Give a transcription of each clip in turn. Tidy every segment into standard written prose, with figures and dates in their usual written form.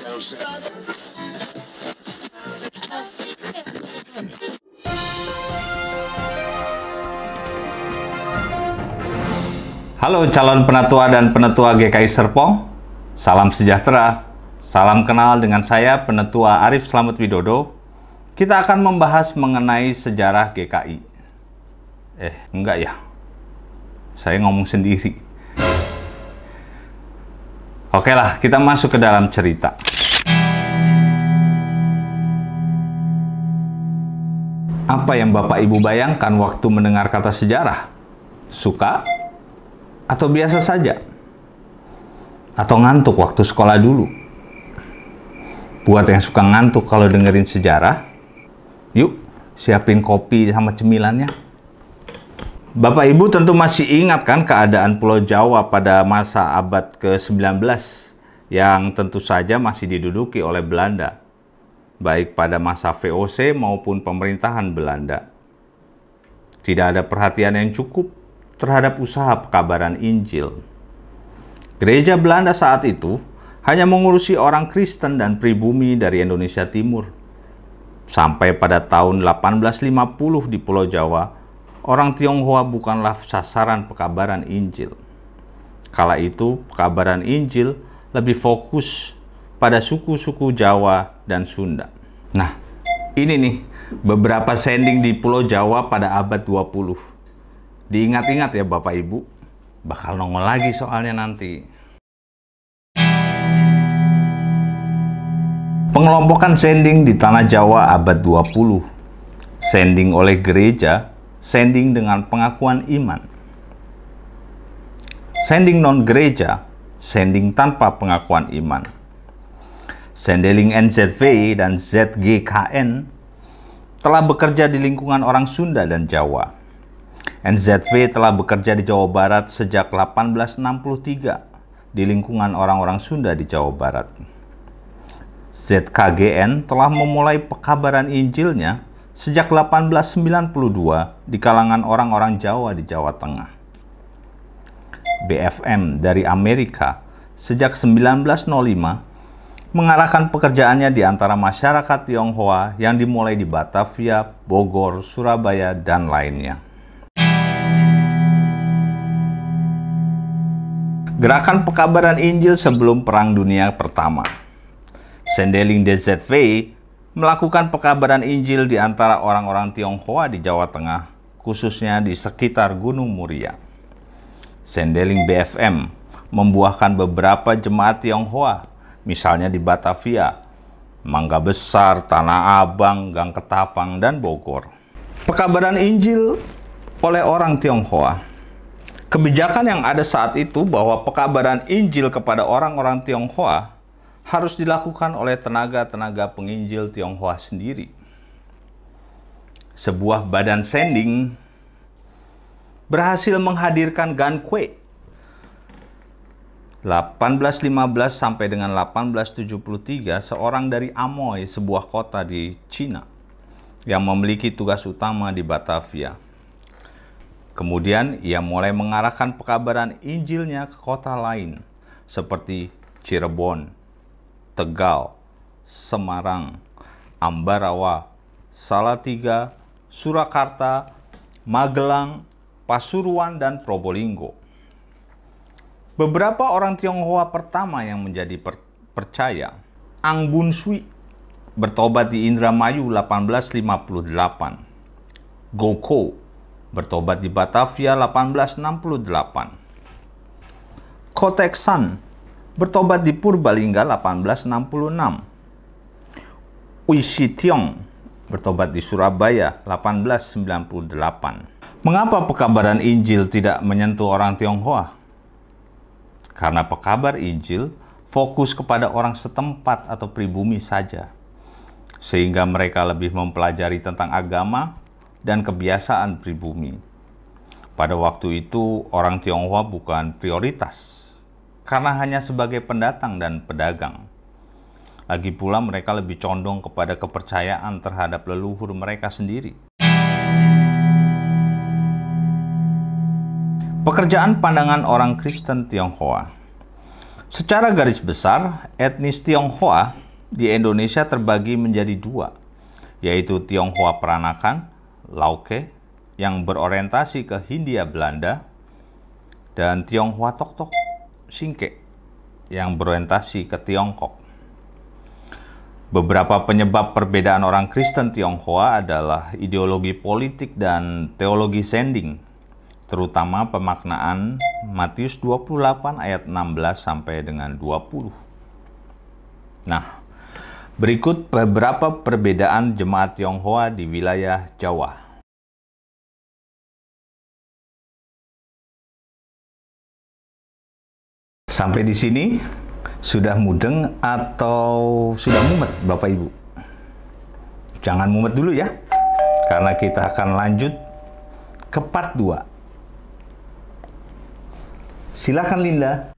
Halo calon penatua dan penatua GKI Serpong, salam sejahtera, salam kenal dengan saya Penatua Arif Slamet Widodo. Kita akan membahas mengenai sejarah GKI. Enggak ya, saya ngomong sendiri. Oke lah, kita masuk ke dalam cerita. Apa yang Bapak Ibu bayangkan waktu mendengar kata sejarah? Suka? Atau biasa saja? Atau ngantuk waktu sekolah dulu? Buat yang suka ngantuk kalau dengerin sejarah, yuk siapin kopi sama cemilannya. Bapak Ibu tentu masih ingat kan keadaan Pulau Jawa pada masa abad ke-19 yang tentu saja masih diduduki oleh Belanda, baik pada masa VOC maupun pemerintahan Belanda. Tidak ada perhatian yang cukup terhadap usaha pekabaran Injil. Gereja Belanda saat itu hanya mengurusi orang Kristen dan pribumi dari Indonesia Timur. Sampai pada tahun 1850 di Pulau Jawa, orang Tionghoa bukanlah sasaran pekabaran Injil. Kala itu, pekabaran Injil lebih fokus pada suku-suku Jawa dan Sunda. Nah, ini nih beberapa sending di Pulau Jawa pada abad 20. Diingat-ingat ya Bapak Ibu, bakal nongol lagi soalnya nanti. Pengelompokan sending di Tanah Jawa abad 20. Sending oleh gereja, sending dengan pengakuan iman. Sending non-gereja, sending tanpa pengakuan iman. Sendeling NZV dan ZGKN telah bekerja di lingkungan orang Sunda dan Jawa. NZV telah bekerja di Jawa Barat sejak 1863 di lingkungan orang-orang Sunda di Jawa Barat. ZKGN telah memulai pekabaran Injilnya sejak 1892 di kalangan orang-orang Jawa di Jawa Tengah. BFM dari Amerika sejak 1905 mengarahkan pekerjaannya di antara masyarakat Tionghoa yang dimulai di Batavia, Bogor, Surabaya, dan lainnya. Gerakan pekabaran Injil sebelum Perang Dunia Pertama. Sendeling DZV melakukan pekabaran Injil di antara orang-orang Tionghoa di Jawa Tengah, khususnya di sekitar Gunung Muria. Sendeling BFM membuahkan beberapa jemaat Tionghoa, misalnya di Batavia, Mangga Besar, Tanah Abang, Gang Ketapang, dan Bogor. Pekabaran Injil oleh orang Tionghoa. Kebijakan yang ada saat itu bahwa pekabaran Injil kepada orang-orang Tionghoa harus dilakukan oleh tenaga-tenaga penginjil Tionghoa sendiri. Sebuah badan sending berhasil menghadirkan Gan Kue 1815 sampai dengan 1873, seorang dari Amoy, sebuah kota di Cina yang memiliki tugas utama di Batavia. Kemudian ia mulai mengarahkan pekabaran Injilnya ke kota lain seperti Cirebon, Tegal, Semarang, Ambarawa, Salatiga, Surakarta, Magelang, Pasuruan, dan Probolinggo. Beberapa orang Tionghoa pertama yang menjadi percaya, Ang Bun Sui, bertobat di Indramayu 1858. Goko bertobat di Batavia 1868. Kotek San bertobat di Purbalingga 1866. Uisi Tiong bertobat di Surabaya 1898. Mengapa pekabaran Injil tidak menyentuh orang Tionghoa? Karena pekabar Injil fokus kepada orang setempat atau pribumi saja, sehingga mereka lebih mempelajari tentang agama dan kebiasaan pribumi. Pada waktu itu, orang Tionghoa bukan prioritas, karena hanya sebagai pendatang dan pedagang. Lagi pula mereka lebih condong kepada kepercayaan terhadap leluhur mereka sendiri. Pekerjaan pandangan orang Kristen Tionghoa. Secara garis besar, etnis Tionghoa di Indonesia terbagi menjadi dua, yaitu Tionghoa Peranakan, Lauke, yang berorientasi ke Hindia Belanda, dan Tionghoa Tok-Tok, Singke, yang berorientasi ke Tiongkok. Beberapa penyebab perbedaan orang Kristen Tionghoa adalah ideologi politik dan teologi sending, terutama pemaknaan Matius 28 ayat 16 sampai dengan 20. Nah, berikut beberapa perbedaan jemaat Tionghoa di wilayah Jawa. Sampai di sini sudah mudeng atau sudah mumet Bapak Ibu? Jangan mumet dulu ya, karena kita akan lanjut ke part 2. Silakan Linda.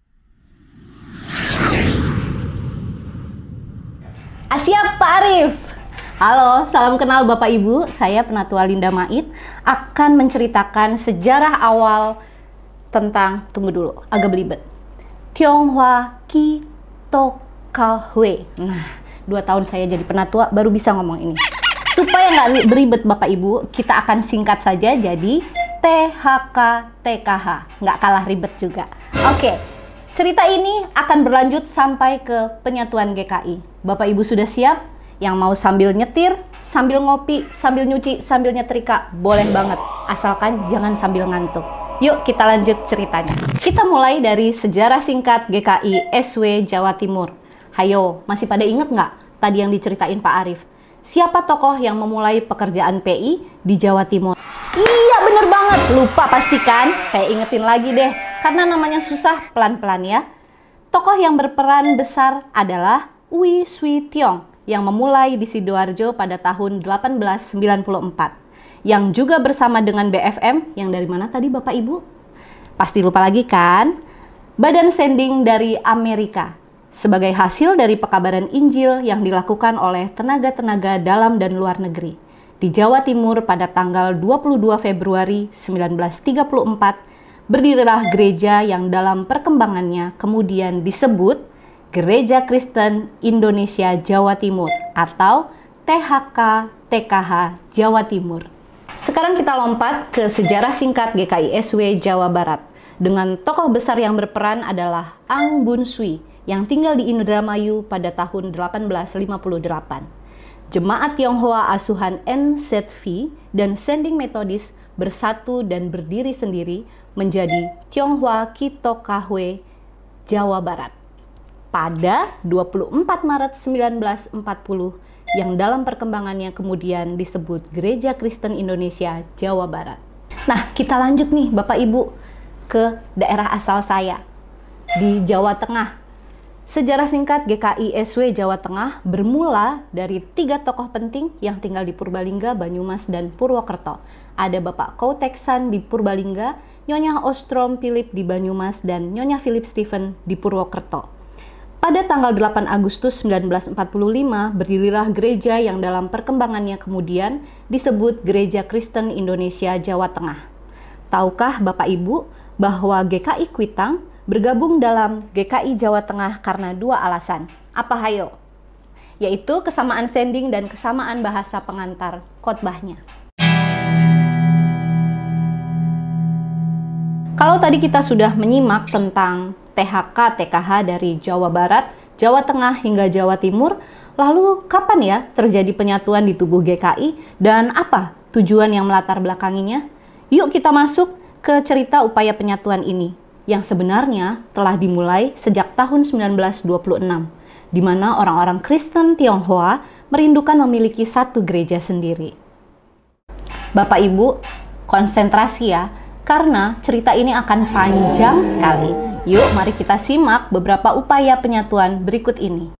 Siap Pak Arif. Halo, salam kenal Bapak Ibu. Saya Penatua Linda Mait akan menceritakan sejarah awal tentang, tunggu dulu, agak belibet, Tionghoa Ki To Ka Hue. Nah, 2 tahun saya jadi penatua baru bisa ngomong ini. Supaya nggak beribet Bapak Ibu, kita akan singkat saja jadi THK TKH. Nggak kalah ribet juga. Oke, cerita ini akan berlanjut sampai ke penyatuan GKI. Bapak Ibu sudah siap? Yang mau sambil nyetir, sambil ngopi, sambil nyuci, sambil nyetrika, boleh banget. Asalkan jangan sambil ngantuk. Yuk kita lanjut ceritanya. Kita mulai dari sejarah singkat GKI SW Jawa Timur. Hayo, masih pada inget nggak tadi yang diceritain Pak Arif? Siapa tokoh yang memulai pekerjaan PI di Jawa Timur? Iya bener banget, lupa pastikan. Saya ingetin lagi deh, karena namanya susah, pelan-pelan ya. Tokoh yang berperan besar adalah Ui Sui Tiong yang memulai di Sidoarjo pada tahun 1894. Yang juga bersama dengan BFM, yang dari mana tadi Bapak Ibu? Pasti lupa lagi kan? Badan Sending dari Amerika, sebagai hasil dari pekabaran Injil yang dilakukan oleh tenaga-tenaga dalam dan luar negeri. Di Jawa Timur pada tanggal 22 Februari 1934, berdirilah gereja yang dalam perkembangannya kemudian disebut Gereja Kristen Indonesia Jawa Timur atau THK TKH Jawa Timur. Sekarang kita lompat ke sejarah singkat GKI SW Jawa Barat. Dengan tokoh besar yang berperan adalah Ang Bun Sui yang tinggal di Indramayu pada tahun 1858. Jemaat Tionghoa asuhan NZV dan Sending Metodis bersatu dan berdiri sendiri menjadi Tionghoa Ki To Ka Hue Jawa Barat. Pada 24 Maret 1940 yang dalam perkembangannya kemudian disebut Gereja Kristen Indonesia Jawa Barat. Nah, kita lanjut nih Bapak Ibu ke daerah asal saya, di Jawa Tengah. Sejarah singkat GKI SW Jawa Tengah bermula dari 3 tokoh penting yang tinggal di Purbalingga, Banyumas, dan Purwokerto. Ada Bapak Kauteksan di Purbalingga, Nyonya Ostrom Philip di Banyumas, dan Nyonya Philip Stephen di Purwokerto. Pada tanggal 8 Agustus 1945, berdirilah gereja yang dalam perkembangannya kemudian disebut Gereja Kristen Indonesia Jawa Tengah. Tahukah Bapak Ibu bahwa GKI Kuitang bergabung dalam GKI Jawa Tengah karena 2 alasan? Apa hayo? Yaitu kesamaan sending dan kesamaan bahasa pengantar khotbahnya. Kalau tadi kita sudah menyimak tentang THK TKH dari Jawa Barat, Jawa Tengah hingga Jawa Timur, lalu kapan ya terjadi penyatuan di tubuh GKI dan apa tujuan yang melatar belakanginya? Yuk kita masuk ke cerita upaya penyatuan ini yang sebenarnya telah dimulai sejak tahun 1926, di mana orang-orang Kristen Tionghoa merindukan memiliki satu gereja sendiri. Bapak Ibu, konsentrasi ya, karena cerita ini akan panjang sekali. Yuk, mari kita simak beberapa upaya penyatuan berikut ini.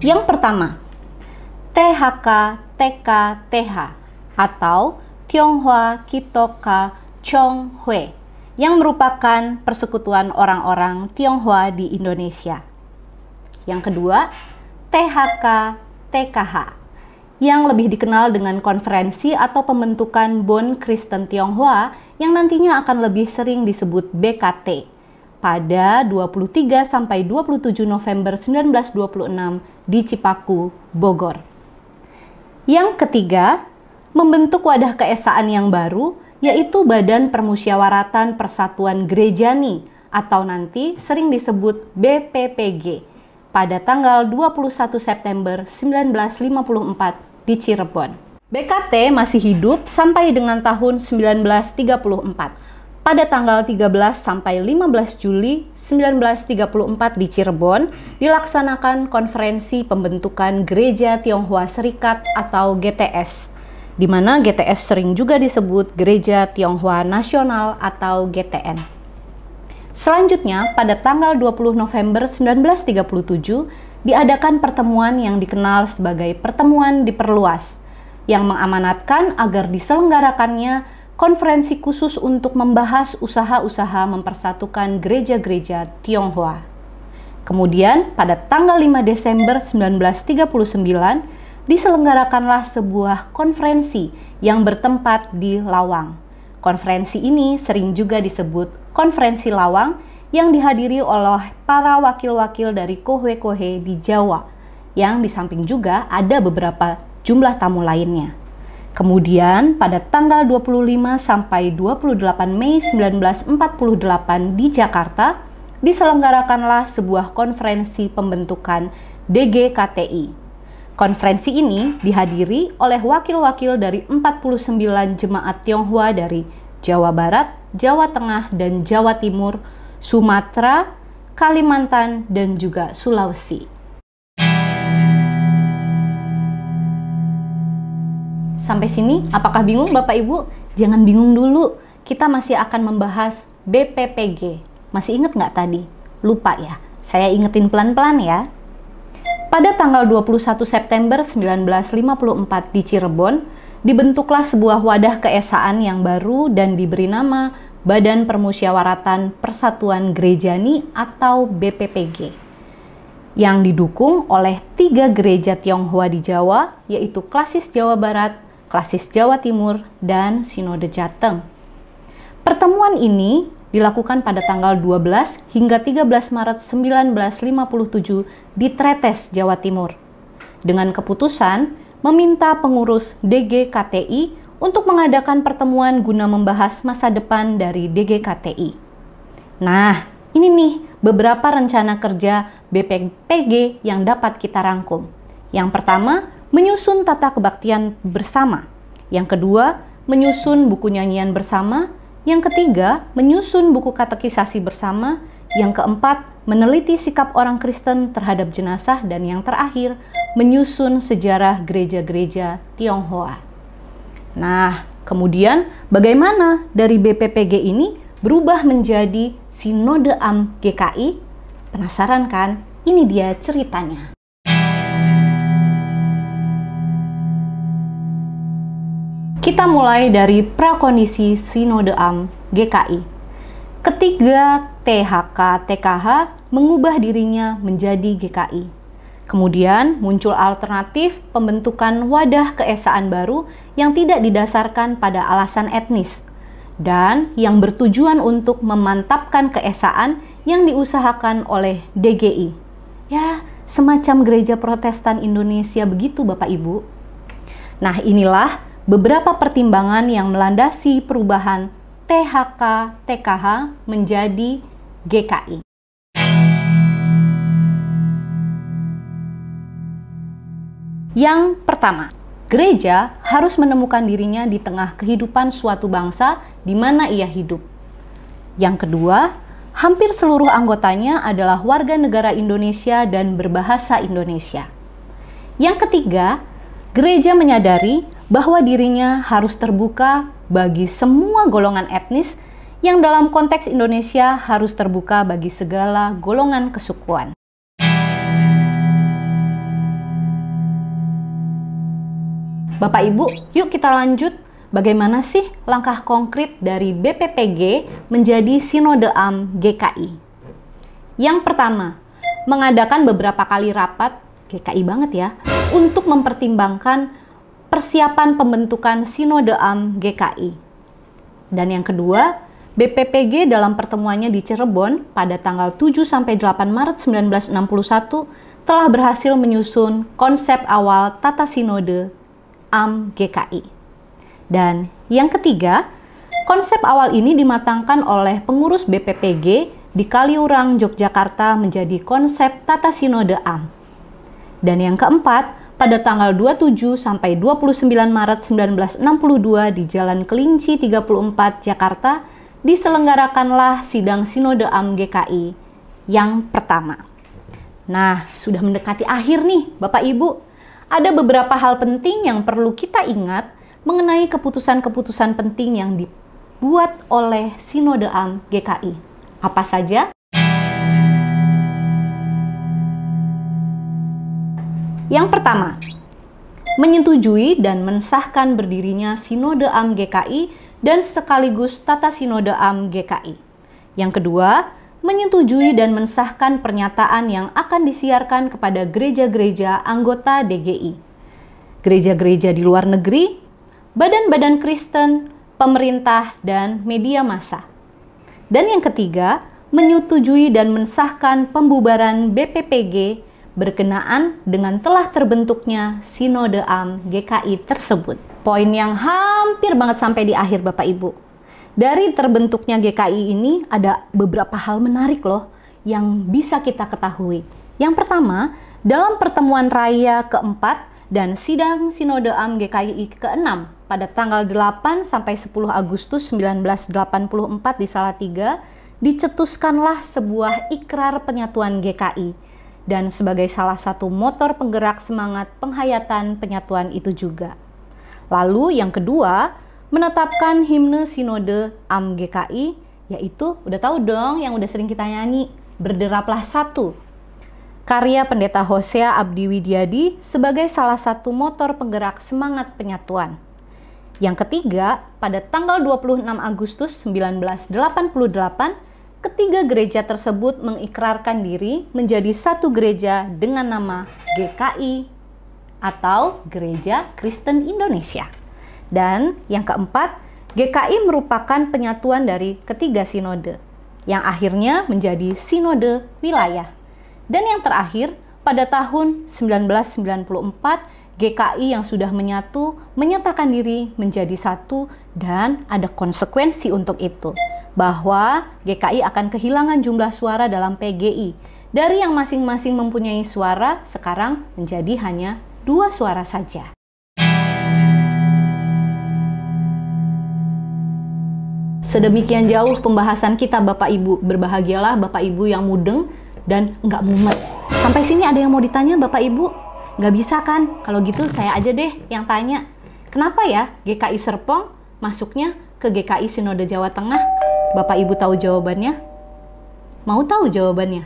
Yang pertama, THK TK TH atau Tionghoa Ki To Ka Chong Hue yang merupakan persekutuan orang-orang Tionghoa di Indonesia. Yang kedua, THK TKH yang lebih dikenal dengan konferensi atau pembentukan Bond Kristen Tionghoa yang nantinya akan lebih sering disebut BKT pada 23 sampai 27 November 1926 di Cipaku, Bogor. Yang ketiga, membentuk wadah keesaan yang baru, yaitu Badan Permusyawaratan Persatuan Gerejani atau nanti sering disebut BPPG pada tanggal 21 September 1954 di Cirebon. BKT masih hidup sampai dengan tahun 1934. Pada tanggal 13 sampai 15 Juli 1934 di Cirebon dilaksanakan konferensi pembentukan Gereja Tionghoa Serikat atau GTS, di mana GTS sering juga disebut Gereja Tionghoa Nasional atau GTN. Selanjutnya, pada tanggal 20 November 1937 diadakan pertemuan yang dikenal sebagai pertemuan diperluas, yang mengamanatkan agar diselenggarakannya konferensi khusus untuk membahas usaha-usaha mempersatukan gereja-gereja Tionghoa. Kemudian, pada tanggal 5 Desember 1939, diselenggarakanlah sebuah konferensi yang bertempat di Lawang. Konferensi ini sering juga disebut Konferensi Lawang, yang dihadiri oleh para wakil-wakil dari Kohe-Kohe di Jawa, yang di samping juga ada beberapa jumlah tamu lainnya. Kemudian pada tanggal 25 sampai 28 Mei 1948 di Jakarta, diselenggarakanlah sebuah konferensi pembentukan DGKTI. Konferensi ini dihadiri oleh wakil-wakil dari 49 jemaat Tionghoa dari Jawa Barat, Jawa Tengah, dan Jawa Timur, Sumatera, Kalimantan, dan juga Sulawesi. Sampai sini, apakah bingung Bapak Ibu? Jangan bingung dulu, kita masih akan membahas BPPG. Masih ingat nggak tadi? Lupa ya? Saya ingetin pelan-pelan ya. Pada tanggal 21 September 1954 di Cirebon, dibentuklah sebuah wadah keesaan yang baru dan diberi nama Badan Permusyawaratan Persatuan Gerejani atau BPPG, yang didukung oleh 3 gereja Tionghoa di Jawa, yaitu Klasis Jawa Barat, Klasis Jawa Timur, dan Sinode Jateng. Pertemuan ini dilakukan pada tanggal 12 hingga 13 Maret 1957 di Tretes, Jawa Timur, dengan keputusan meminta pengurus DGKTI untuk mengadakan pertemuan guna membahas masa depan dari DGKTI. Nah, ini nih beberapa rencana kerja BPPG yang dapat kita rangkum. Yang pertama, menyusun tata kebaktian bersama. Yang kedua, menyusun buku nyanyian bersama. Yang ketiga, menyusun buku katekisasi bersama. Yang keempat, meneliti sikap orang Kristen terhadap jenazah. Dan yang terakhir, menyusun sejarah gereja-gereja Tionghoa. Nah, kemudian bagaimana dari BPPG ini berubah menjadi Sinode Am GKI? Penasaran kan? Ini dia ceritanya. Kita mulai dari prakondisi Sinode Am GKI. Ketiga THK TKH mengubah dirinya menjadi GKI. Kemudian muncul alternatif pembentukan wadah keesaan baru yang tidak didasarkan pada alasan etnis dan yang bertujuan untuk memantapkan keesaan yang diusahakan oleh DGI. Ya, semacam gereja Protestan Indonesia begitu Bapak Ibu. Nah, inilah beberapa pertimbangan yang melandasi perubahan THK TKH menjadi GKI. Yang pertama, gereja harus menemukan dirinya di tengah kehidupan suatu bangsa di mana ia hidup. Yang kedua, hampir seluruh anggotanya adalah warga negara Indonesia dan berbahasa Indonesia. Yang ketiga, gereja menyadari bahwa dirinya harus terbuka bagi semua golongan etnis yang dalam konteks Indonesia harus terbuka bagi segala golongan kesukuan. Bapak Ibu, yuk kita lanjut. Bagaimana sih langkah konkret dari BPPG menjadi Sinode Am GKI? Yang pertama, mengadakan beberapa kali rapat, GKI banget ya, untuk mempertimbangkan persiapan pembentukan Sinode AM GKI. Dan yang kedua, BPPG dalam pertemuannya di Cirebon pada tanggal 7-8 Maret 1961 telah berhasil menyusun konsep awal Tata Sinode AM GKI. Dan yang ketiga, konsep awal ini dimatangkan oleh pengurus BPPG di Kaliurang, Yogyakarta menjadi konsep Tata Sinode AM. Dan yang keempat, pada tanggal 27-29 Maret 1962 di Jalan Kelinci 34, Jakarta, diselenggarakanlah sidang Sinode AM GKI yang pertama. Nah, sudah mendekati akhir nih, Bapak Ibu. Ada beberapa hal penting yang perlu kita ingat mengenai keputusan-keputusan penting yang dibuat oleh Sinode AM GKI. Apa saja? Yang pertama, menyetujui dan mensahkan berdirinya Sinode AM GKI dan sekaligus Tata Sinode AM GKI. Yang kedua, menyetujui dan mensahkan pernyataan yang akan disiarkan kepada gereja-gereja anggota DGI, gereja-gereja di luar negeri, badan-badan Kristen, pemerintah, dan media massa. Dan yang ketiga, menyetujui dan mensahkan pembubaran BPPG berkenaan dengan telah terbentuknya Sinode AM GKI tersebut. Poin yang hampir banget sampai di akhir Bapak Ibu. Dari terbentuknya GKI ini ada beberapa hal menarik loh yang bisa kita ketahui. Yang pertama, dalam pertemuan raya keempat dan sidang Sinode AM GKI ke-6 pada tanggal 8-10 Agustus 1984 di Salatiga, dicetuskanlah sebuah ikrar penyatuan GKI dan sebagai salah satu motor penggerak semangat penghayatan penyatuan itu juga. Lalu yang kedua, menetapkan himne Sinode AM GKI, yaitu udah tahu dong yang udah sering kita nyanyi, Berderaplah Satu. Karya Pendeta Hosea Abdi Widiadi sebagai salah satu motor penggerak semangat penyatuan. Yang ketiga, pada tanggal 26 Agustus 1988, ketiga gereja tersebut mengikrarkan diri menjadi satu gereja dengan nama GKI atau Gereja Kristen Indonesia. Dan yang keempat, GKI merupakan penyatuan dari ketiga sinode yang akhirnya menjadi sinode wilayah. Dan yang terakhir, pada tahun 1994, GKI yang sudah menyatu menyatakan diri menjadi satu dan ada konsekuensi untuk itu, bahwa GKI akan kehilangan jumlah suara dalam PGI. Dari yang masing-masing mempunyai suara, sekarang menjadi hanya 2 suara saja. Sedemikian jauh pembahasan kita Bapak Ibu. Berbahagialah Bapak Ibu yang mudeng dan nggak mumet. Sampai sini ada yang mau ditanya Bapak Ibu? Nggak bisa kan? Kalau gitu saya aja deh yang tanya. Kenapa ya GKI Serpong masuknya ke GKI Sinode Jawa Tengah? Bapak Ibu tahu jawabannya? Mau tahu jawabannya?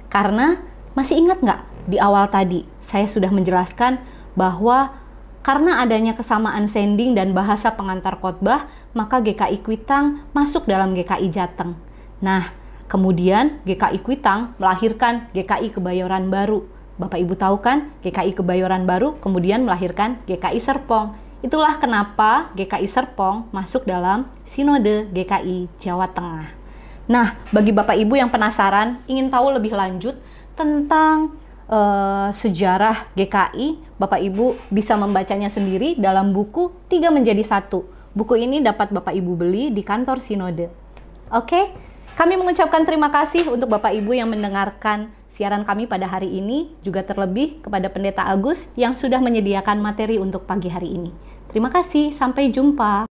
Karena masih ingat nggak di awal tadi saya sudah menjelaskan bahwa karena adanya kesamaan sending dan bahasa pengantar khotbah, maka GKI Kuitang masuk dalam GKI Jateng. Nah, kemudian GKI Kuitang melahirkan GKI Kebayoran Baru. Bapak Ibu tahu kan, GKI Kebayoran Baru kemudian melahirkan GKI Serpong. Itulah kenapa GKI Serpong masuk dalam Sinode GKI Jawa Tengah. Nah, bagi Bapak Ibu yang penasaran, ingin tahu lebih lanjut tentang sejarah GKI, Bapak Ibu bisa membacanya sendiri dalam buku 3 menjadi 1. Buku ini dapat Bapak Ibu beli di kantor Sinode. Oke, kami mengucapkan terima kasih untuk Bapak Ibu yang mendengarkan siaran kami pada hari ini, juga terlebih kepada Pendeta Agus yang sudah menyediakan materi untuk pagi hari ini. Terima kasih, sampai jumpa.